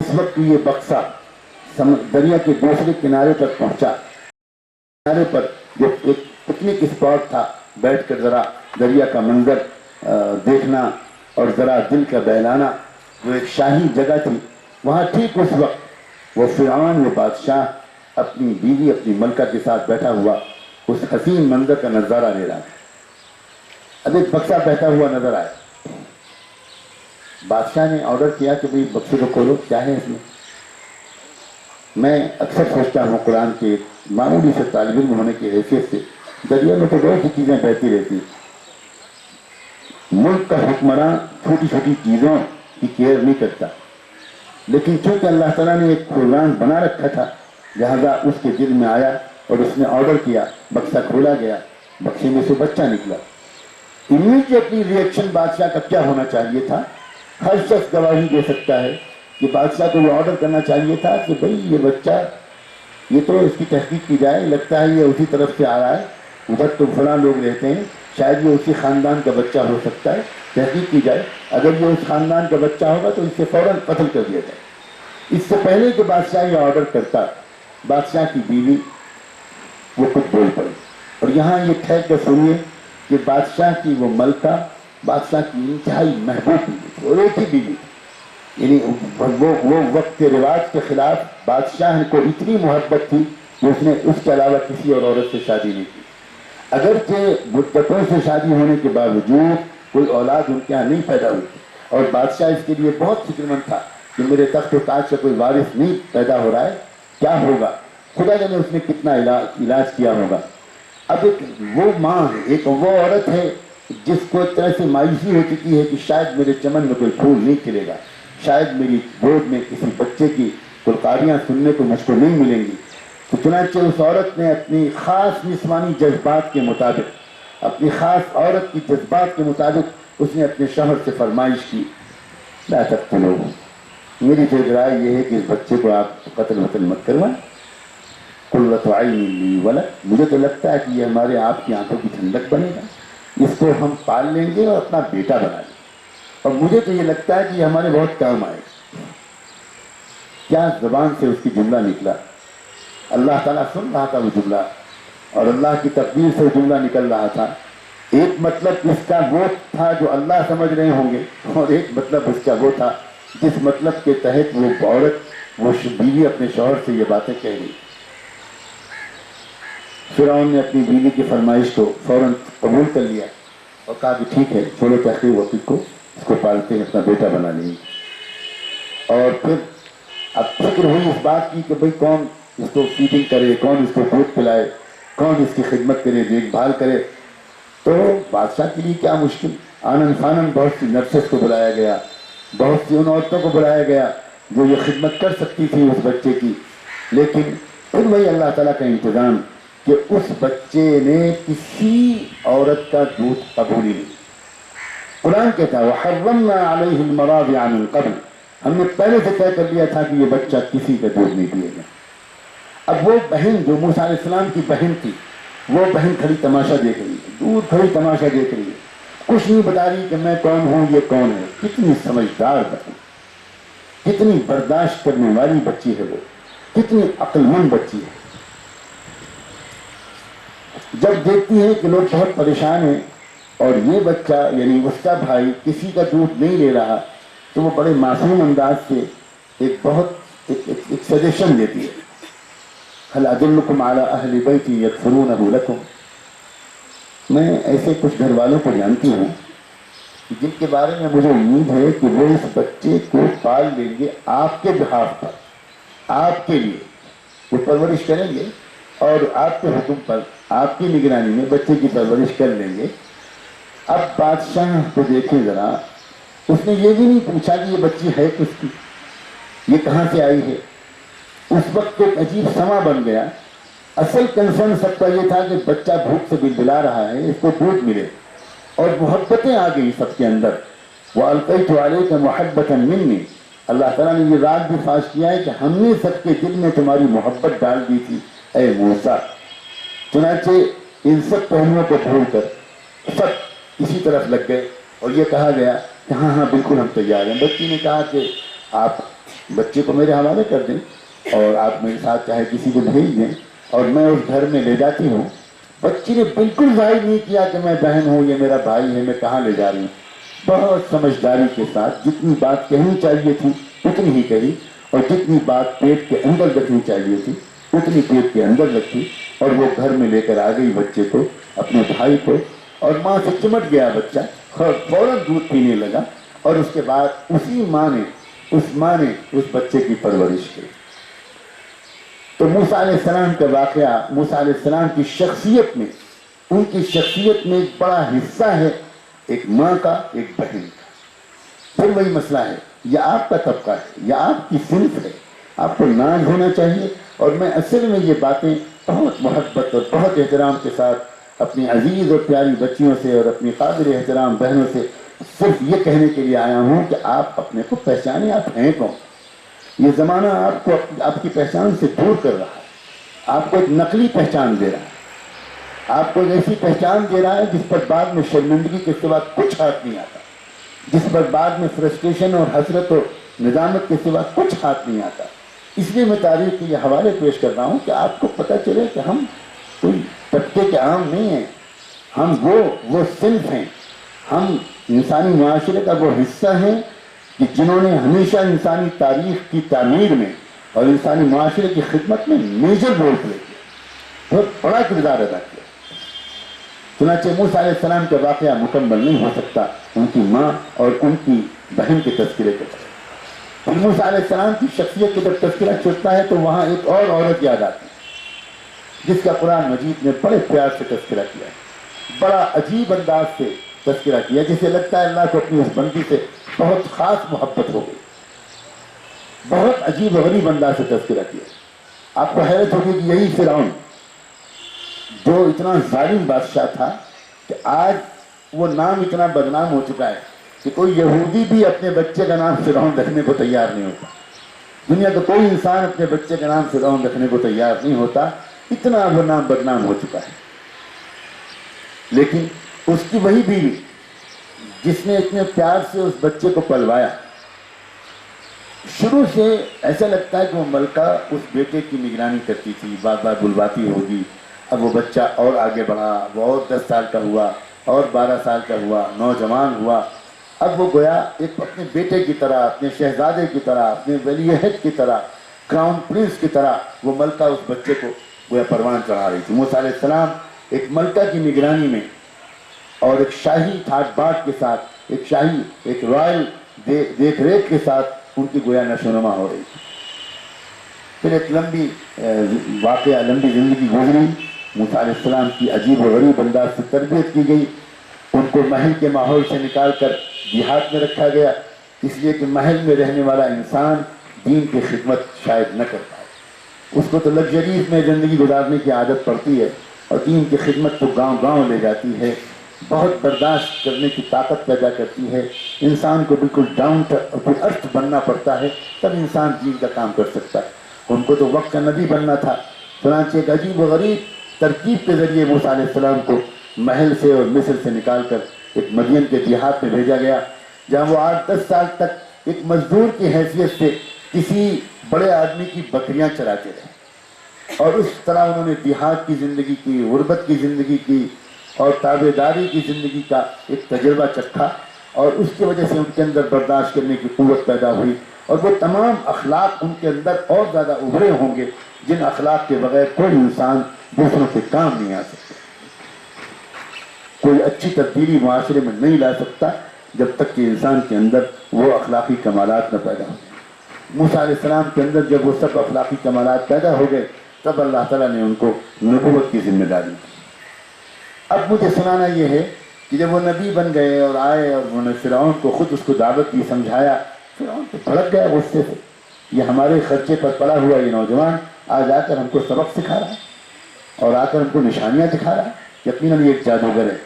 جس وقت یہ بکسا دریا کے دوسرے کنارے تک پہنچا، کنارے پر جو ایک پکنک اسپاٹ تھا، بیٹھ کر ذرا دریا کا منظر دیکھنا اور ذرا دل کا بہلانا، وہ ایک شاہی جگہ تھی، وہاں ٹھیک اس وقت وہ فرعون، وہ بادشاہ اپنی بیوی، اپنی ملکہ کے ساتھ بیٹھا ہوا اس حسین منظر کا نظارہ لے رہا تھا۔ اب ایک بکسا بہتا ہوا نظر آیا، بادشاہ نے آرڈر کیا کہ بھئی بکسے کو کھولو، کیا ہے اس میں؟ میں اکثر سوچتا ہوں قرآن کے معمولی سے طالب علم ہونے کی حیثیت سے، دریا میں تو بہت سی چیزیں بہتی رہتی ہیں، ملک کا حکمراں چھوٹی چھوٹی چیزوں کی کیئر نہیں کرتا، لیکن چونکہ اللہ تعالیٰ نے ایک پروگرام بنا رکھا تھا، لہذا اس کے دل میں آیا اور اس نے آرڈر کیا، بکسا کھولا گیا، بکسے میں سے بچہ نکلا۔ امیڈیٹلی ریئیکشن بادشاہ کا کیا ہونا چاہیے تھا؟ ہر شخص گواہی دے سکتا ہے کہ بادشاہ کو یہ آرڈر کرنا چاہیے تھا کہ بھئی یہ بچہ، یہ تو اس کی تحقیق کی جائے، لگتا ہے یہ اسی طرف سے آ رہا ہے، ادھر تو فلاں لوگ رہتے ہیں، شاید یہ اسی خاندان کا بچہ ہو سکتا ہے، تحقیق کی جائے، اگر یہ اس خاندان کا بچہ ہوگا تو اسے فوراً قتل کر دیا جائے۔ اس سے پہلے کہ بادشاہ یہ آرڈر کرتا، بادشاہ کی بیوی وہ خود بول پڑی، اور یہاں یہ ٹھہر کر سنیے کہ بادشاہ کی وہ ملکہ بادشاہ کی انتہائی محبوب بیوی تھی، اور ایک ہی بیوی تھی، یعنی وہ وقت کے رواج کے خلاف بادشاہ کو اتنی محبت تھی کہ اس نے اس کے علاوہ کسی اور عورت سے شادی نہیں کی، اگرچہ مدتوں سے شادی ہونے کے باوجود کوئی اولاد ان کے یہاں نہیں پیدا ہوئی تھی، اور بادشاہ اس کے لیے بہت فکر مند تھا کہ میرے تخت و تاج سے کوئی وارث نہیں پیدا ہو رہا ہے، کیا ہوگا؟ خدا جانے اس نے کتنا علاج کیا ہوگا۔ اب ایک وہ ماں ہے، ایک وہ عورت ہے جس کو ایک طرح سے مایوسی ہو چکی ہے کہ شاید میرے چمن میں کوئی پھول نہیں کھلے گا، شاید میری گود میں کسی بچے کی گلکاریاں سننے کو مجھ کو نہیں ملیں گی، تو چنانچہ اس عورت نے اپنی خاص نسوانی جذبات کے مطابق، اپنی خاص عورت کی جذبات کے مطابق اس نے اپنے شوہر سے فرمائش کی، لا تقتلوہ، میری تو رائے یہ ہے کہ اس بچے کو آپ قتل مت کروائیں، قرۃ عین لی ولد، مجھے تو لگتا ہے کہ یہ ہمارے آپ کی آنکھوں کی ٹھنڈک بنے گا، اس کو ہم پال لیں گے اور اپنا بیٹا بنا لیں گے، اور مجھے تو یہ لگتا ہے کہ یہ ہمارے بہت کام آئے گا۔ کیا زبان سے اس کی جملہ نکلا، اللہ تعالیٰ سن رہا تھا وہ جملہ، اور اللہ کی تقدیر سے وہ جملہ نکل رہا تھا۔ ایک مطلب اس کا وہ تھا جو اللہ سمجھ رہے ہوں گے، اور ایک مطلب اس کا وہ تھا جس مطلب کے تحت وہ عورت، وہ بیوی اپنے شوہر سے یہ باتیں کہہ رہی۔ فرعون نے اپنی بیوی کی فرمائش کو فوراً قبول کر لیا اور کہا کہ ٹھیک ہے، چھوڑو تحقیق وقت کو، اس کو پالتے ہیں، اپنا بیٹا بنا لیں گے۔ اور پھر اب فکر ہوئی اس بات کی کہ بھئی کون اس کو فیڈنگ کرے، کون اس کو دودھ پلائے، کون اس کی خدمت کرے، دیکھ بھال کرے۔ تو بادشاہ کے لیے کیا مشکل، آنن فانن بہت سی نرسز کو بلایا گیا، بہت سی ان عورتوں کو بلایا گیا جو یہ خدمت کر سکتی تھی اس بچے کی، لیکن پھر وہی اللہ تعالیٰ کا انتظام کہ اس بچے نے کسی عورت کا دودھ قبول ہی نہیں۔ قرآن کہتا ہے وَحَرَّمْنَا عَلَيْهِ الْمَرَاضِعَ مِنْ قَبْلِ، ہم نے پہلے سے طے کر لیا تھا کہ یہ بچہ کسی کا دودھ نہیں پیے گا۔ اب وہ بہن جو موسیٰ علیہ السلام کی بہن تھی، وہ بہن کھڑی تماشا دیکھ رہی ہے، دور کھڑی تماشا دیکھ رہی ہے، کچھ نہیں بتا رہی کہ میں کون ہوں، یہ کون ہے۔ کتنی سمجھدار بچی، کتنی برداشت کرنے والی بچی ہے، وہ کتنی عقل مند بچی ہے۔ جب دیکھتی ہے کہ لوگ بہت پریشان ہیں اور یہ بچہ یعنی اس کا بھائی کسی کا دودھ نہیں لے رہا، تو وہ بڑے معصوم انداز سے ایک سجیشن دیتی ہے، هل ادلکم علی اہل بیت یکفلونہ لکم، میں ایسے کچھ گھر والوں کو جانتی ہوں جن کے بارے میں مجھے امید ہے کہ وہ اس بچے کو پال لیں گے آپ کے بہاف پر، آپ کے لیے وہ پرورش کریں گے، اور آپ کے حکم پر، آپ کی نگرانی میں بچے کی پرورش کر لیں گے۔ اب بادشاہ کو دیکھیں ذرا، اس نے یہ بھی نہیں پوچھا کہ یہ بچی ہے کس کی، یہ کہاں سے آئی ہے۔ اس وقت ایک عجیب سما بن گیا، اصل کنسرن سب کا یہ تھا کہ بچہ بھوک سے بلبلا رہا ہے، اس کو دودھ ملے، اور محبتیں آ گئی سب کے اندر۔ وَأَلْقَيْتُ عَلَيْكَ مُحَبَّةً مِّنِّي، اللہ تعالیٰ نے یہ راز بھی فاش کیا ہے کہ ہم نے سب کے دل میں تمہاری محبت ڈال دی تھی اے موسیٰ۔ چنانچہ ان سب پہلوؤں کو بھول کر سب اسی طرف لگ گئے، اور یہ کہا گیا کہ ہاں بالکل ہم تیار ہیں۔ بچی نے کہا کہ آپ بچے کو میرے حوالے کر دیں اور آپ میرے ساتھ چاہے کسی کو بھیج دیں اور میں اس گھر میں لے جاتی ہوں. بچی نے بالکل ظاہر نہیں کیا کہ میں بہن ہوں، یہ میرا بھائی ہے، میں کہاں لے جا رہی ہوں. بہت سمجھداری کے ساتھ جتنی بات کہنی چاہیے تھی اتنی ہی کہی، اور جتنی بات پیٹ کے اندر رکھنی چاہیے تھی اتنی پیٹ کے اندر رکھی، اور وہ گھر میں لے کر آ گئی بچے کو، اپنے بھائی کو، اور ماں سے چمٹ گیا بچہ، فوراً دودھ پینے لگا. اور اس کے بعد اسی ماں نے اس بچے کی پرورش کی. تو موسیٰ علیہ السلام کا واقعہ موسیٰ علیہ السلام کی شخصیت میں، ان کی شخصیت میں ایک بڑا حصہ ہے ایک ماں کا، ایک بہن کا. پھر وہی مسئلہ ہے، یا آپ کا طبقہ ہے یا آپ کی صنف ہے، آپ کو ناز ہونا چاہیے. اور میں اصل میں یہ باتیں بہت محبت اور بہت احترام کے ساتھ اپنی عزیز اور پیاری بچیوں سے اور اپنی قابل احترام بہنوں سے صرف یہ کہنے کے لیے آیا ہوں کہ آپ اپنے کو پہچانیں، آپ ہیں کون. یہ زمانہ آپ کو آپ کی پہچان سے دور کر رہا ہے، آپ کو ایک نقلی پہچان دے رہا ہے، آپ کو ایک ایسی پہچان دے رہا ہے جس پر بعد میں شرمندگی کے سوا کچھ ہاتھ نہیں آتا، جس پر بعد میں فرسٹریشن اور حسرت اور ندامت کے سوا کچھ ہاتھ نہیں آتا. اس لیے میں تاریخ کے یہ حوالے پیش کر رہا ہوں کہ آپ کو پتہ چلے کہ ہم کوئی طبقے کے عام نہیں ہیں، ہم وہ صنف ہیں، ہم انسانی معاشرے کا وہ حصہ ہیں کہ جنہوں نے ہمیشہ انسانی تاریخ کی تعمیر میں اور انسانی معاشرے کی خدمت میں میجر رول پلے کیا، بہت بڑا کردار ادا کیا. چنانچہ موسیٰ علیہ السلام کا واقعہ مکمل نہیں ہو سکتا ان کی ماں اور ان کی بہن کے تذکرے کے بعد. پھر موسیٰ علیہ السلام کی شخصیت کے جب تذکرہ چھوٹتا ہے تو وہاں ایک اور عورت یاد آتی ہے جس کا قرآن مجید نے بڑے پیار سے تذکرہ کیا ہے، بڑا عجیب انداز سے تذکرہ کیا، جسے لگتا ہے اللہ کو اپنی اس بندی سے بہت خاص محبت ہو گئی. بہت عجیب و غریب انداز سے تذکرہ کیا. آپ کو حیرت ہوگی کہ یہی فرعون جو اتنا ظالم بادشاہ تھا کہ آج وہ نام اتنا بدنام ہو چکا ہے کہ کوئی یہودی بھی اپنے بچے کا نام فرعون رکھنے کو تیار نہیں ہوتا. دنیا کا کوئی انسان اپنے بچے کا نام فرعون رکھنے کو تیار نہیں ہوتا، اتنا وہ نام بدنام ہو چکا ہے. لیکن اس کی وہی بیوی جس نے اتنے پیار سے اس بچے کو پلوایا، شروع سے ایسا لگتا ہے کہ وہ ملکہ اس بیٹے کی نگرانی کرتی تھی، بار بار بلواتی ہوگی. اب وہ بچہ اور آگے بڑھا، وہ اور 10 سال کا ہوا، اور 12 سال کا ہوا، نوجوان ہوا. اب وہ گویا ایک اپنے بیٹے کی طرح، اپنے شہزادے کی طرح، اپنے ولی عہد کی طرح، کراؤن پرنس کی طرح وہ ملکہ اس بچے کو گویا پروان چڑھا رہی تھی. موسیٰ علیہ السلام ایک ملکہ کی نگرانی میں اور ایک شاہی ٹھاٹ باٹ کے ساتھ، ایک رائل دیکھ ریکھ کے ساتھ ان کی گویا نشو نما ہو رہی تھی. پھر ایک لمبی زندگی گزری. موسیٰ علیہ السلام کی عجیب و غریب انداز سے تربیت کی گئی. ان کو محل کے ماحول سے نکال کر دیہات میں رکھا گیا، اس لیے کہ محل میں رہنے والا انسان دین کی خدمت شاید نہ کر پائے. اس کو تو لگژریز میں زندگی گزارنے کی عادت پڑتی ہے، اور دین کی خدمت تو گاؤں گاؤں لے جاتی ہے، بہت برداشت کرنے کی طاقت پیدا کرتی ہے. انسان کو بالکل ڈاؤن ٹو ارتھ بننا پڑتا ہے، تب انسان دین کا کام کر سکتا ہے. ان کو تو وقت کا نبی بننا تھا. چنانچہ ایک عجیب و غریب ترکیب کے ذریعے موسیٰ علیہ السلام کو محل سے اور مصر سے نکال کر ایک مدین کے دیہات میں بھیجا گیا، جہاں وہ 8-10 سال تک ایک مزدور کی حیثیت سے کسی بڑے آدمی کی بکریاں چراتے رہے. اور اس طرح انہوں نے دیہات کی زندگی کی، غربت کی زندگی کی اور تابع داری کی زندگی کا ایک تجربہ چکھا، اور اس کی وجہ سے ان کے اندر برداشت کرنے کی قوت پیدا ہوئی، اور وہ تمام اخلاق ان کے اندر اور زیادہ ابھرے ہوں گے جن اخلاق کے بغیر کوئی انسان دوسروں کے کام نہیں آ سکتا، کوئی اچھی تبدیلی معاشرے میں نہیں لا سکتا جب تک کہ انسان کے اندر وہ اخلاقی کمالات نہ پیدا ہو. موسیٰ علیہ السلام کے اندر جب وہ سب اخلاقی کمالات پیدا ہو گئے تب اللہ تعالیٰ نے ان کو نبوت کی ذمہ داری دی. اب مجھے سنانا یہ ہے کہ جب وہ نبی بن گئے اور آئے اور انہوں نے فرعون کو خود اس کو دعوت دی، سمجھایا، فرعون تو بھڑک گیا غصے سے. یہ ہمارے خرچے پر پڑا ہوا یہ نوجوان آج آ کر ہم کو سبق سکھا رہا ہے اور آ کر ہم کو نشانیاں دکھا رہا ہے، یقیناً یہ ایک جادوگر ہے.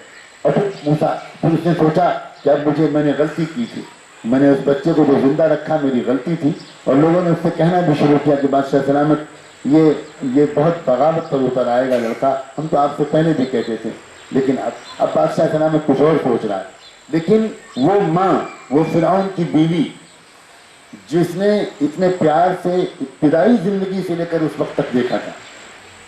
اور پھر اس نے سوچا کہ اب میں نے غلطی کی تھی، میں نے اس بچے کو جو زندہ رکھا میری غلطی تھی. اور لوگوں نے اس سے کہنا بھی شروع کیا کہ بادشاہ سلامت یہ بہت بغاوت پر اتر آئے گا لڑکا، ہم تو آپ سے پہلے بھی کہتے تھے. لیکن اب بادشاہ سلامت کچھ اور سوچ رہا ہے. لیکن وہ ماں، وہ فرعون کی بیوی جس نے اتنے پیار سے ابتدائی زندگی سے لے کر اس وقت تک دیکھا تھا،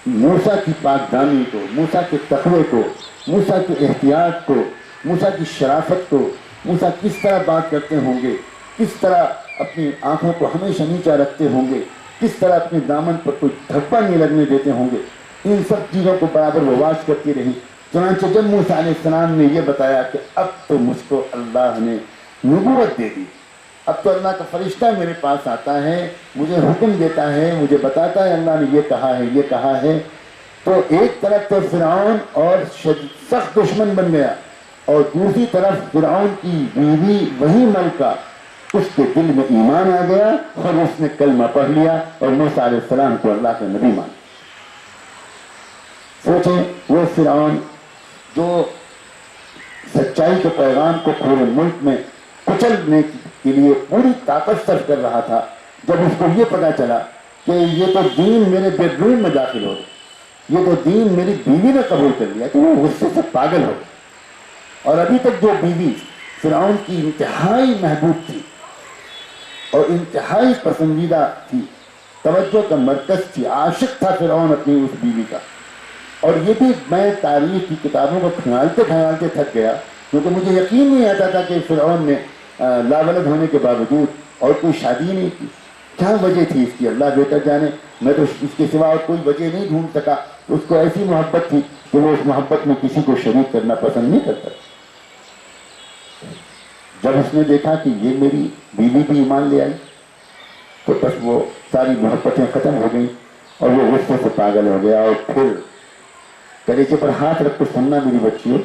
موسیٰ کی پاک دانی کو، موسیٰ کے تقوی کو، موسیٰ کی احتیاط کو، موسیٰ کی شرافت کو، موسیٰ کس طرح بات کرتے ہوں گے، کس طرح اپنی آنکھوں کو ہمیشہ نیچا رکھتے ہوں گے، کس طرح اپنے دامن پر کوئی دھبا نہیں لگنے دیتے ہوں گے، ان سب چیزوں کو برابر وہ واچ کرتی رہی۔ چنانچہ جب موسیٰ علیہ السلام نے یہ بتایا کہ اب تو مجھ کو اللہ نے نبوت دے دی، اب تو اللہ کا فرشتہ میرے پاس آتا ہے، مجھے حکم دیتا ہے، مجھے بتاتا ہے اللہ نے یہ کہا ہے، یہ کہا ہے، تو ایک طرف تو فرعون اور سخت دشمن بن گیا، اور دوسری طرف فرعون کی بیوی وہی ملکہ، اس کے دل میں ایمان آ گیا اور اس نے کلمہ پڑھ لیا اور موسیٰ علیہ السلام کو اللہ کا نبی مانا۔ سوچیں وہ فرعون جو سچائی کے پیغام کو پورے ملک میں کچلنے کے لیے پوری طاقت صرف کر رہا تھا، جب اس کو یہ پتا چلا کہ یہ تو دین میرے بیڈ روم میں داخل ہو گیا، یہ تو دین میری بیوی نے قبول کر لیا، تو وہ غصے سے پاگل ہو گیا۔ اور ابھی تک جو بیوی فرعون کی انتہائی محبوب تھی اور انتہائی پسندیدہ تھی، توجہ کا مرکز تھی، عاشق تھا فرعون اپنی اس بیوی کا، اور یہ بھی میں تاریخ کی کتابوں کو کھنگالتے کھنگالتے تھک گیا، کیونکہ مجھے یقین نہیں آتا تھا کہ فرعون نے لاولد ہونے کے باوجود اور کوئی شادی نہیں کی، کیا وجہ تھی اس کی اللہ بہتر جانے، میں تو اس کے سوا اور کوئی وجہ نہیں ڈھونڈ سکا۔ اس کو ایسی محبت تھی کہ وہ اس محبت میں کسی کو شریک کرنا پسند نہیں کرتا۔ جب اس نے دیکھا کہ یہ میری بیوی بھی ایمان لے آئی تو بس وہ ساری محبتیں ختم ہو گئیں اور وہ غصے سے پاگل ہو گیا۔ اور پھر کلیجے پر ہاتھ رکھ کے سننا میری بچیوں،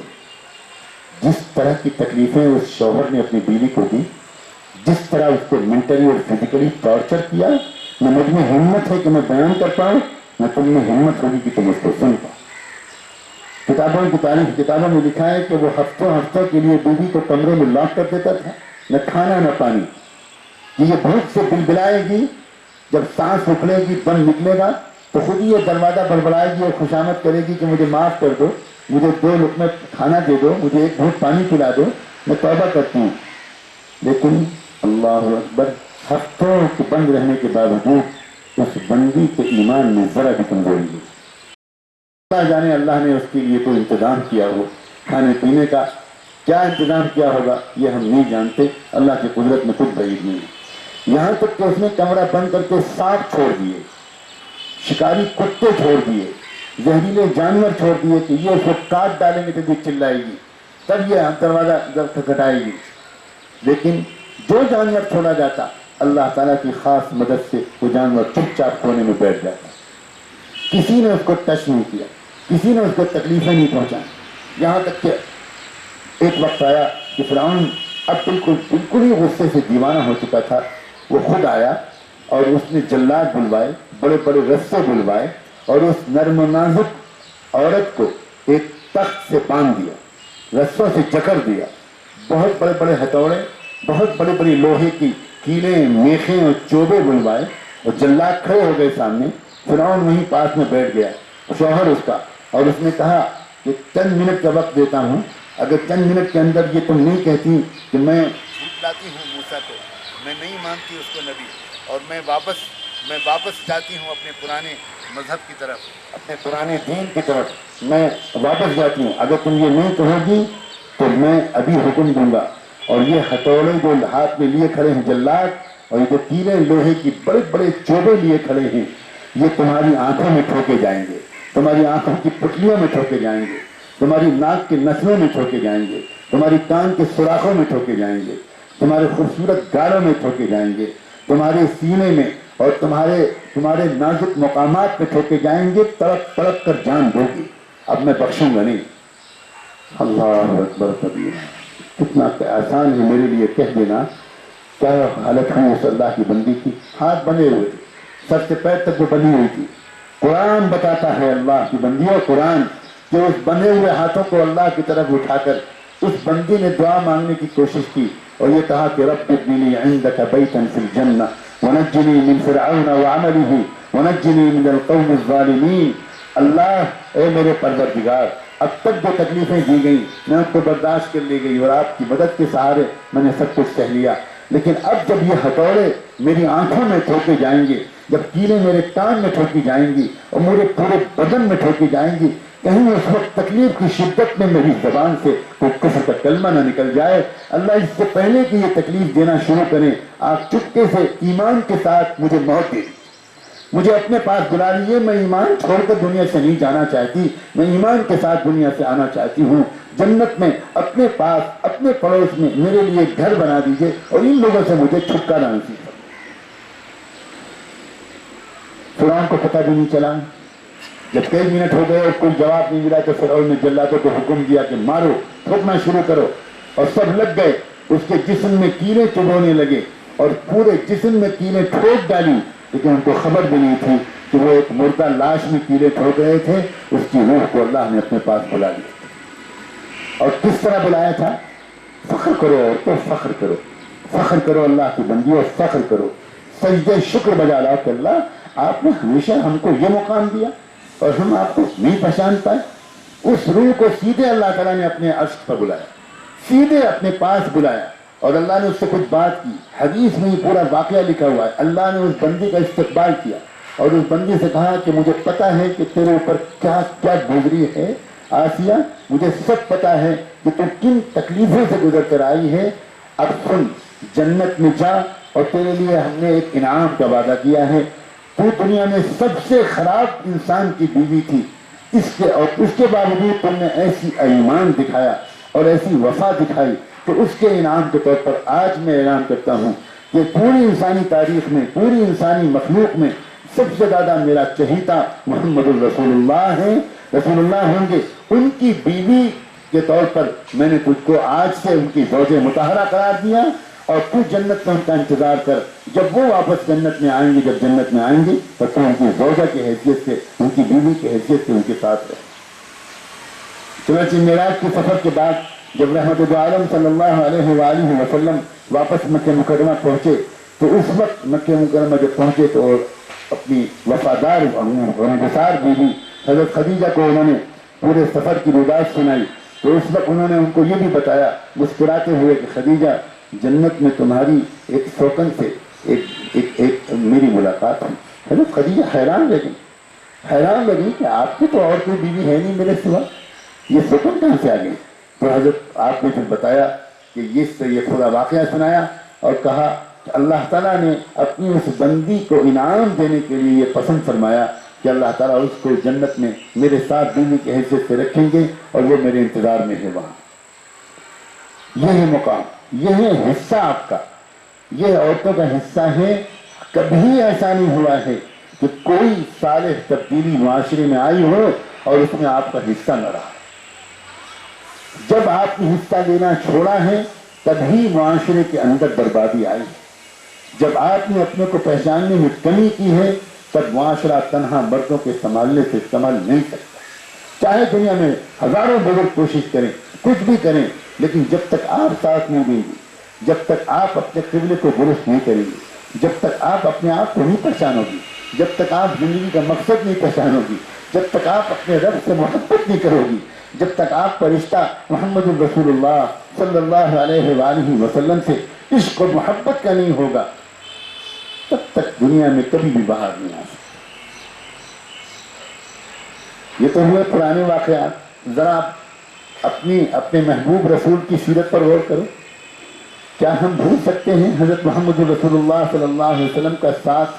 جس طرح کی تکلیفیں اس شوہر نے اپنی بیوی کو دی، جس طرح اس کو مینٹلی اور فزیکلی ٹارچر کیا، نہ مجھ میں ہمت ہے کہ میں بیان کر پاؤں، نہ تم میں ہمت ہوگی کہ تم اس کو سن پاؤ۔ کتابوں کی تاریخ کتابوں میں لکھا ہے کہ وہ ہفتوں ہفتوں کے لیے بیوی کو کمرے میں لاک کر دیتا تھا، نہ کھانا نہ پانی، کہ یہ بھوک سے بلبلائے گی، جب سانس اکھڑے گی دم نکلے گا تو خود ہی یہ دروازہ بڑبڑائے گی اور خوشامد کرے گی کہ مجھے معاف کر دو، مجھے 2 لقمے کھانا دے دو، مجھے 1 گھونٹ پانی پلا دو، میں توبہ کرتی ہوں۔ لیکن اللہ اکبر، ہفتوں کے بند رہنے کے باوجود اس بندی کے ایمان میں ذرا بھی کمزوری نہیں۔ اللہ جانے اللہ نے اس کے لیے کوئی انتظام کیا ہو، کھانے پینے کا کیا انتظام کیا ہوگا یہ ہم نہیں جانتے، اللہ کی قدرت میں کچھ بعید نہیں ہے۔ یہاں تک کہ اس نے کمرہ بند کر کے سانپ چھوڑ دیے، شکاری کتے چھوڑ دیے، زہریلے جانور چھوڑ دیے کہ یہ اس کو کاٹ ڈالیں گے تو یہ چلائے گی، تب یہ دروازہ کھٹکھٹائے گی۔ لیکن جو جانور چھوڑا جاتا اللہ تعالیٰ کی خاص مدد سے وہ جانور چپ چاپ کونے میں بیٹھ جاتا، کسی نے اس کو ٹچ نہیں کیا، کسی نے اس کو تکلیفیں نہیں پہنچائی۔ یہاں تک کہ ایک وقت آیا کہ فرعون اب بالکل ہی غصے سے دیوانہ ہو چکا تھا، وہ خود آیا اور اس نے جلاد بلوائے، بڑے بڑے رسے بلوائے اور اس نرم و نازک عورت کو ایک تخت سے باندھ دیا، رسوں سے جکڑ دیا، بہت بڑے بڑے ہتھوڑے، بہت بڑے بڑے لوہے کی کیلیں، میخیں اور چوبے بلوائے اور جلاد کھڑے ہو گئے سامنے۔ فرعون وہیں پاس میں بیٹھ گیا، شوہر اس کا، اور اس نے کہا کہ چند منٹ کا وقت دیتا ہوں، اگر چند منٹ کے اندر یہ تم نہیں کہتی کہ میں جھٹلاتی ہوں موسیٰ کو، میں نہیں مانتی اس کو نبی، اور میں واپس جاتی ہوں اپنے پرانے مذہب کی طرف، اپنے پرانے دین کی طرف میں واپس جاتی ہوں، اگر تم یہ نہیں کہو گی تو میں ابھی حکم دوں گا، اور یہ ہتھوڑے جو ہاتھ میں لیے کھڑے ہیں جلاد، اور یہ جو کیلیں لوہے کی بڑے بڑے چوبے لیے کھڑے ہیں، یہ تمہاری آنکھوں میں ٹھوکے جائیں گے، تمہاری آنکھوں کی پٹلیوں میں ٹھوکے جائیں گے، تمہاری ناک کے نسلوں میں ٹھوکے جائیں گے، تمہاری کان کے سوراخوں میں ٹھوکے جائیں گے، تمہارے خوبصورت گالوں میں ٹھوکے جائیں گے، تمہارے سینے میں اور تمہارے نازک مقامات میں ٹھوکے جائیں گے، تڑپ تڑپ کر جان دو گی، اب میں بخشوں گا نہیں۔ اللہ اکبر کبیر، کتنا آسان ہے میرے لیے کہہ دینا، کیا حالت ہوئی اس اللہ کی بندی کی، ہاتھ بنے ہوئے تھے، سر سے پیر تک وہ بنی ہوئی تھی۔ قرآن بتاتا ہے اللہ کی بندیوں، قرآن کہ اس بنے ہوئے ہاتھوں کو اللہ کی طرف اٹھا کر اس بندی نے دعا مانگنے کی کوشش کی اور یہ کہا کہ رب ابن لی عندک بیتا فی الجنہ ونجنی من فرعون وعملہ ونجنی من القوم الظالمین۔ اللہ اے میرے پروردگار، اب تک جو تکلیفیں دی گئیں میں ان کو برداشت کر لی گئی اور آپ کی مدد کے سہارے میں نے سب کچھ سہ لیا، لیکن اب جب یہ ہتھوڑے میری آنکھوں میں ٹھوکے جائیں گے، جب کیلیں میرے کان میں ٹھوکی جائیں گی اور میرے پورے بدن میں ٹھوکی جائیں گی، کہیں اس وقت تکلیف کی شدت میں میری زبان سے کوئی کفر کا کلمہ نہ نکل جائے۔ اللہ اس سے پہلے کہ یہ تکلیف دینا شروع کریں، آپ چپکے سے ایمان کے ساتھ مجھے موت دے دیجیے، مجھے اپنے پاس بلا لیجیے، میں ایمان چھوڑ کر دنیا سے نہیں جانا چاہتی، میں ایمان کے ساتھ دنیا سے آنا چاہتی ہوں۔ جنت میں اپنے پاس اپنے پڑوس میں میرے لیے گھر بنا دیجیے اور ان لوگوں سے مجھے چھٹکارا نصیب کرو۔ فرعون کو پتہ بھی نہیں چلا، جب کئی منٹ ہو گئے اور کوئی جواب نہیں ملا تو فرعون نے جلادوں کو حکم دیا کہ مارو، ٹھوکنا شروع کرو، اور سب لگ گئے۔ اس کے جسم میں کیلیں چبھونے لگے اور پورے جسم میں کیلیں ٹھوک ڈالی، لیکن ان کو خبر بھی نہیں تھی کہ وہ ایک مردہ لاش میں کیلیں ٹھوک رہے تھے۔ اس کی روح کو اللہ نے اپنے پاس بلا لیا، اور کس طرح بلایا تھا؟ فخر کرو عورتوں، فخر کرو، فخر کرو اللہ کی بندیوں، فخر کرو، سجدہ شکر بجا لاؤ کہ اللہ آپ نے ہمیشہ ہم کو یہ مقام دیا اور ہم آپ کو نہیں پہچان پائے۔ اس روح کو سیدھے اللہ تعالیٰ نے اپنے عرش پر بلایا، سیدھے اپنے پاس بلایا، اور اللہ نے اس سے کچھ بات کی۔ حدیث میں یہ پورا واقعہ لکھا ہوا ہے۔ اللہ نے اس بندی کا استقبال کیا اور اس بندی سے کہا کہ مجھے پتا ہے کہ تیرے اوپر کیا کیا گزری ہے آسیہ، مجھے سب پتا ہے کہ تم کن تکلیفوں سے گزر کر آئی ہے۔ اب سن، جنت میں جا، اور تیرے لیے ہم نے ایک انعام کا وعدہ کیا ہے۔ تو دنیا میں سب سے خراب انسان کی بیوی تھی، اس کے باوجود تم نے ایسی ایمان دکھایا اور ایسی وفا دکھائی کہ اس کے انعام کے طور پر آج میں اعلان کرتا ہوں کہ پوری انسانی تاریخ میں، پوری انسانی مخلوق میں سب سے زیادہ میرا چہیتا محمد الرسول اللہ ہے، رسول اللہ ہوں گے۔ ان کی بیوی کے طور پر میں نے تجھ کو آج سے ان کی زوجہ مطہرہ قرار دیا، اور تو جنت میں ان کا انتظار کر۔ جب وہ واپس جنت میں آئیں گے، جب جنت میں آئیں گے تو تو ان کی زوجہ کی حیثیت سے، ان کی بیوی کی حیثیت سے ان کے ساتھ رہے۔ چنانچہ معراج کے سفر کے بعد جب رحمت عالم صلی اللہ علیہ وآلہ وسلم واپس مکہ مکرمہ پہنچے، تو اس وقت مکہ مکرمہ جب پہنچے تو اپنی وفادار غمگسار بیوی حضرت خدیجہ کو انہوں نے پورے سفر کی روایت سنائی، تو اس وقت انہوں نے ان کو یہ بھی بتایا مسکراتے ہوئے کہ خدیجہ، جنت میں تمہاری ایک سوکن سے ایک میری ملاقات ہوئی۔ حضرت خدیجہ حیران لگی کہ آپ کی تو اور کوئی بیوی ہے نہیں میرے سوا، یہ سوکن کہاں سے آ گئی؟ تو حضرت آپ نے پھر بتایا کہ یہ خدا واقعہ سنایا اور کہا کہ اللہ تعالیٰ نے اپنی اس بندی کو انعام دینے کے لیے یہ پسند فرمایا کہ اللہ تعالیٰ اس کو جنت میں میرے ساتھ بیوی کی حیثیت سے رکھیں گے اور وہ میرے انتظار میں ہے وہاں۔ یہ ہے مقام، یہ ہے حصہ آپ کا، یہ عورتوں کا حصہ ہے۔ کبھی ایسا نہیں ہوا ہے کہ کوئی صالح تبدیلی معاشرے میں آئی ہو اور اس میں آپ کا حصہ نہ رہا۔ جب آپ نے حصہ لینا چھوڑا ہے تبھی معاشرے کے اندر بربادی آئی ہے۔ جب آپ نے اپنے کو پہچاننے میں کمی کی ہے تب معاشرہ تنہا مردوں کے سنبھالنے سے سنبھل نہیں سکتا۔ چاہے دنیا میں ہزاروں بزرگ کوشش کریں، کچھ بھی کریں، لیکن جب تک آپ ساتھ نہیں دیں گے، جب تک آپ اپنے قبلے کو درست نہیں کریں گے، جب تک آپ اپنے آپ کو نہیں پہچانو گی، جب تک آپ زندگی کا مقصد نہیں پہچانو گی، جب تک آپ اپنے رب سے محبت نہیں کرو گی، جب تک آپ کا رشتہ محمد الرسول اللہ صلی اللہ علیہ وآلہ وسلم سے عشق و محبت کا نہیں ہوگا، تب تک دنیا میں کبھی بھی باہر نہیں آ سکتا۔ یہ تو ہوئے پرانے واقعات۔ ذرا اپنے محبوب رسول کی سیرت پر غور کرو۔ کیا ہم بھول سکتے ہیں حضرت محمد رسول اللہ صلی اللہ علیہ وسلم کا ساتھ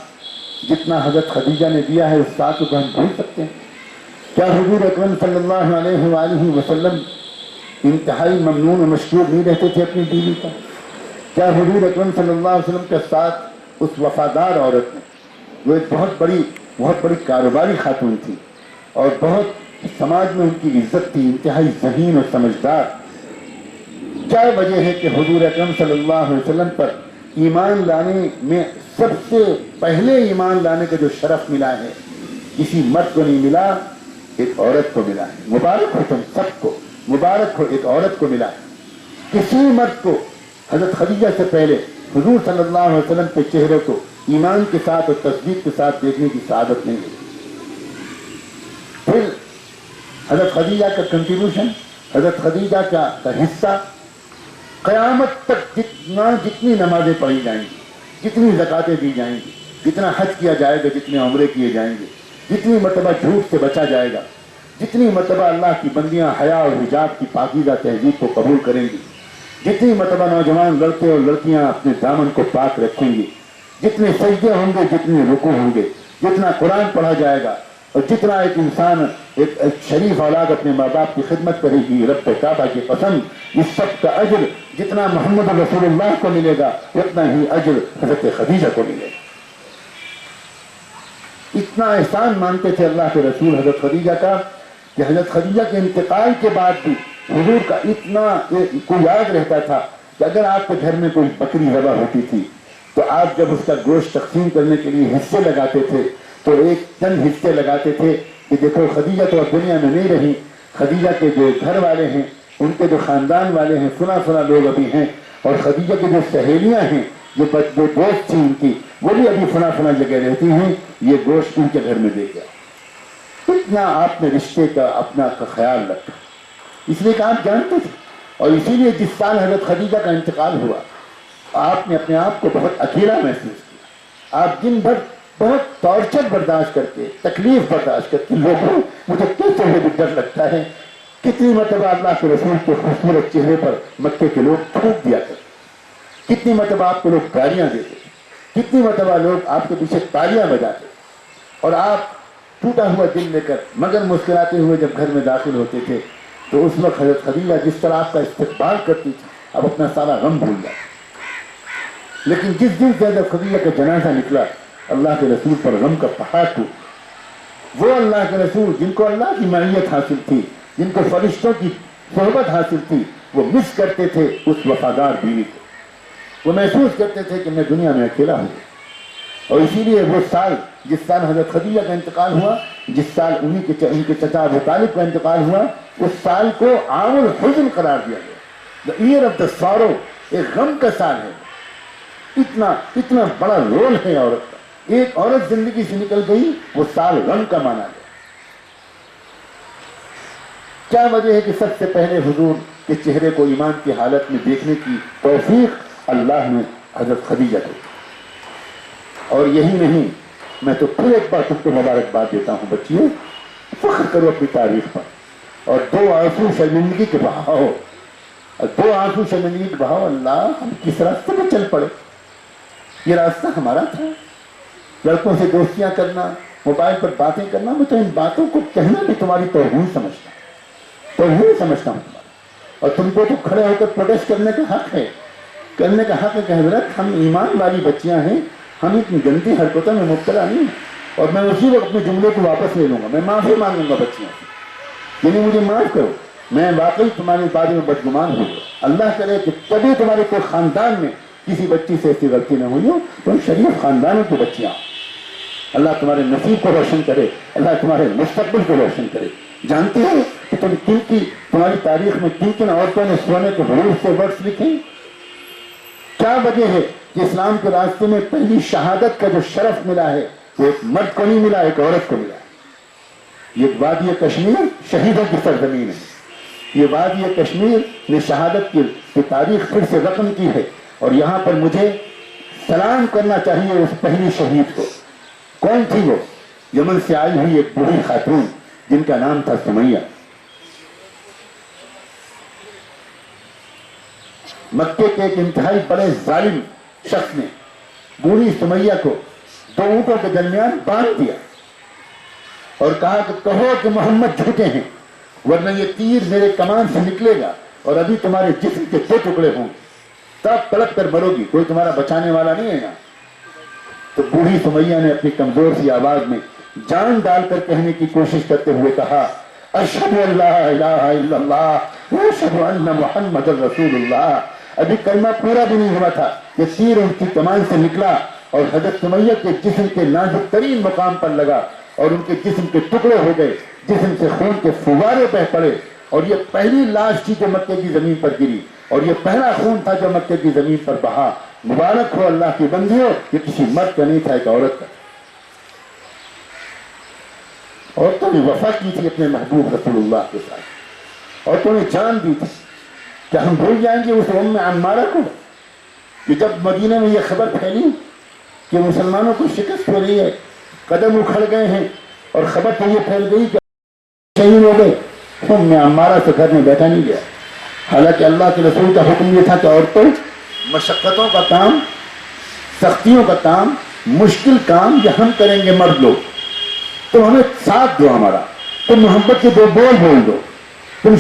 جتنا حضرت خدیجہ نے دیا ہے، اس ساتھ کو ہم بھول سکتے ہیں؟ کیا حضور اکرم صلی اللہ علیہ وآلہ وسلم انتہائی ممنون و مشکور نہیں رہتے تھے اپنی بیوی کا؟ کیا حضور اکرم صلی اللہ علیہ وسلم کے ساتھ اس وفادار عورت نے، وہ ایک بہت بڑی کاروباری خاتون تھی اور بہت سماج میں ان کی عزت تھی، انتہائی ذہین اور سمجھدار، کیا وجہ ہے کہ حضور اکرم صلی اللہ علیہ وسلم پر ایمان لانے میں سب سے پہلے ایمان لانے کا جو شرف ملا ہے کسی مرد کو نہیں ملا، ایک عورت کو ملا ہے؟ مبارک ہو تم سب کو، مبارک ہو، ایک عورت کو ملا ہے۔ کسی مرد کو حضرت خدیجہ سے پہلے حضور صلی اللہ علیہ وسلم کے چہرے کو ایمان کے ساتھ اور تصدیق کے ساتھ دیکھنے کی سعادت نہیں ہے۔ پھر حضرت خدیجہ کا کنٹریبیوشن، حضرت خدیجہ کا حصہ، قیامت تک جتنی نمازیں پڑھی جائیں گی، جتنی زکاتیں دی جائیں گی، جتنا حج کیا جائے گا، جتنے عمرے کیے جائیں گے، جتنی مرتبہ جھوٹ سے بچا جائے گا، جتنی مرتبہ اللہ کی بندیاں حیا اور حجاب کی پاکیزہ تہذیب کو قبول کریں گی، جتنی مرتبہ نوجوان لڑکے اور لڑکیاں اپنے دامن کو پاک رکھیں گی، جتنے سجدے ہوں گے، جتنے رکوع ہوں گے، جتنا قرآن پڑھا جائے گا، اور جتنا ایک انسان ایک شریف اولاد اپنے ماں باپ کی خدمت کرے گی، رب کعبہ کی قسم اس سب کا اجر جتنا محمد رسول اللہ کو ملے گا اتنا ہی اجر حضرت خدیجہ کو ملے گا۔ اتنا احسان مانتے تھے اللہ کے رسول حضرت خدیجہ کا کہ حضرت خدیجہ کے انتقال کے بعد بھی حضور کا اتنا کو یاد رہتا تھا کہ اگر آپ کے گھر میں کوئی بکری ذبح ہوتی تھی تو آپ جب اس کا گوشت تقسیم کرنے کے لیے حصے لگاتے تھے تو ایک چند حصے لگاتے تھے کہ دیکھو خدیجہ تو اب دنیا میں نہیں رہی، خدیجہ کے جو گھر والے ہیں، ان کے جو خاندان والے ہیں، سنا لوگ ابھی ہیں، اور خدیجہ کی جو سہیلیاں ہیں، جو دوست تھی ان کی، وہ بھی ابھی سنا جگہ رہتی ہیں، یہ گوشت ان کے گھر میں دے گیا۔ اتنا آپ نے رشتے کا اپنا کا خیال رکھا، اس لیے کہ آپ جانتے تھے، اور اسی لیے جس سال حضرت خدیجہ کا انتقال ہوا آپ نے اپنے آپ کو بہت اکیلا محسوس کیا۔ آپ دن بھر بہت ٹارچر برداشت کرتے، تکلیف برداشت کرتے، لوگوں مجھے کیسے بھی ڈر لگتا ہے، کتنی مرتبہ اللہ کے رسول کے خوبصورت چہرے پر مکے کے لوگ تھوک دیا کرتے، کتنی مرتبہ آپ کو لوگ گالیاں دیتے، کتنی مرتبہ لوگ آپ کے پیچھے تالیاں بجاتے، اور آپ ٹوٹا ہوا دل لے کر مگر مسکراتے ہوئے جب گھر میں داخل ہوتے تھے تو اس وقت حضرت خدیجہ جس طرح آپ کا استقبال کرتی تھی اب اپنا سارا غم بھول جاتی۔ لیکن جس دن سے حضرت خدیجہ کا جنازہ نکلا اللہ کے رسول پر غم کا پہاڑ ٹوٹا۔ وہ اللہ کے رسول جن کو اللہ کی معیت حاصل تھی، جن کو فرشتوں کی صحبت حاصل تھی، وہ مس کرتے تھے اس وفادار بیوی کو، وہ محسوس کرتے تھے کہ میں دنیا میں اکیلا ہوں۔ اور اسی لیے وہ سال جس سال حضرت خدیجہ کا انتقال ہوا، جس سال ان کے چچا ابو طالب کا انتقال ہوا، اس سال کو عام الحزن قرار دیا گیا، the year of the sorrow، ایک غم کا سال ہے۔ اتنا بڑا رول ہے عورت کا، ایک عورت زندگی سے نکل گئی وہ سال غم کا مانا گیا۔ کیا وجہ ہے کہ سب سے پہلے حضور کے چہرے کو ایمان کی حالت میں دیکھنے کی توفیق اللہ نے حضرت خدیجہ کو دی۔ اور یہی نہیں، میں تو پھر ایک بار تم کو مبارکباد دیتا ہوں بچیوں، فخر کرو اپنی تاریخ پر، اور دو آنسو شرمندگی کے بہاؤ، اللہ ہم کس راستے پہ چل پڑے، یہ راستہ ہمارا تھا، لڑکوں سے دوستیاں کرنا، موبائل پر باتیں کرنا، میں تو ان باتوں کو کہنا بھی تمہاری توہین سمجھتا ہوں تمہارا، اور تم کو تو کھڑے ہو کر پروٹیسٹ کرنے کا حق ہے کہ حضرت ہم ایمان والی بچیاں ہیں، ہم اتنی گندی حرکتوں میں مبتلا نہیں ہیں۔ اور میں اسی وقت اپنے جملے کو واپس لے لوں گا، میں معافی مانگوں گا بچیوں سے، یعنی مجھے معاف کرو، میں واقعی تمہارے بارے میں بدگمان ہوں، اللہ کرے کہ کبھی تمہارے کوئی خاندان میں کسی بچی سے ایسی غلطی نہ ہوئی ہو، تم شریف خاندانوں کی بچیاں، اللہ تمہارے نصیب کو روشن کرے، اللہ تمہارے مستقبل کو روشن کرے۔ جانتے ہو کہ تمہاری تاریخ میں کن عورتوں نے سونے کے حروف سے ورڈز لکھے؟ کیا وجہ ہے کہ اسلام کے راستے میں پہلی شہادت کا جو شرف ملا ہے وہ ایک مرد کو نہیں ملا، ایک عورت کو ملا ہے۔ یہ وادی کشمیر شہیدوں کی سرزمین ہے، یہ وادی کشمیر نے شہادت کی تاریخ پھر سے رقم کی ہے، اور یہاں پر مجھے سلام کرنا چاہیے اس پہلی شہید کو۔ کون تھی وہ؟ یمن سے آئی ہوئی ایک بوڑھی خاتون جن کا نام تھا سمیہ۔ مکے کے ایک انتہائی بڑے ظالم شخص نے بوڑھی سمیہ کو دو اونٹوں کے درمیان باندھ دیا اور کہا کہ کہو کہ محمد جھوٹے ہیں، ورنہ یہ تیر میرے کمان سے نکلے گا اور ابھی تمہارے جسم کے 2 ٹکڑے ہوں گے، تب تڑپ کر مرو گی، کوئی تمہارا بچانے والا نہیں ہے نا۔ تو بوڑھی سمیہ نے اپنی کمزور سی آواز میں جان ڈال کر کہنے کی کوشش کرتے ہوئے کہا، اشہد ان لا الہ الا اللہ واشہد ان محمد رسول اللہ۔ ابھی کلمہ پورا بھی نہیں ہوا تھا کہ تیر ان کی کمان سے نکلا اور حضرت سمیہ کے جسم کے نازک ترین مقام پر لگا اور ان کے جسم کے ٹکڑے ہو گئے، جسم سے خون کے فوارے بہ پڑے، اور یہ پہلی لاش تھی جو مکے کی زمین پر گری، اور یہ پہلا خون تھا جو مکے کی زمین پر بہا۔ مبارک ہو اللہ کی بندیوں، یہ کسی مرد کا نہیں تھا، ایک عورت کا۔ عورتوں نے وفا کی تھی اپنے محبوب رسول اللہ کے ساتھ، عورتوں نے جان دی تھی، کیا ہم بھول جائیں گے اس ام عمارہ کو کہ جب مدینہ میں یہ خبر پھیلی کہ مسلمانوں کو شکست ہو رہی ہے، قدم اکھڑ گئے ہیں اور خبر تو یہ پھیل گئی کہ شہید ہو گئے، ام عمارہ سے گھر میں بیٹھا نہیں گیا. حالانکہ اللہ کے رسول کا حکم یہ تھا کہ عورتوں مشقتوں کا کام، سختیوں کا کام، مشکل کام یہ ہم کریں گے مرد لوگ، تم ہمیں ساتھ دو، ہمارا تم محبت کے دو بول بول دو، تم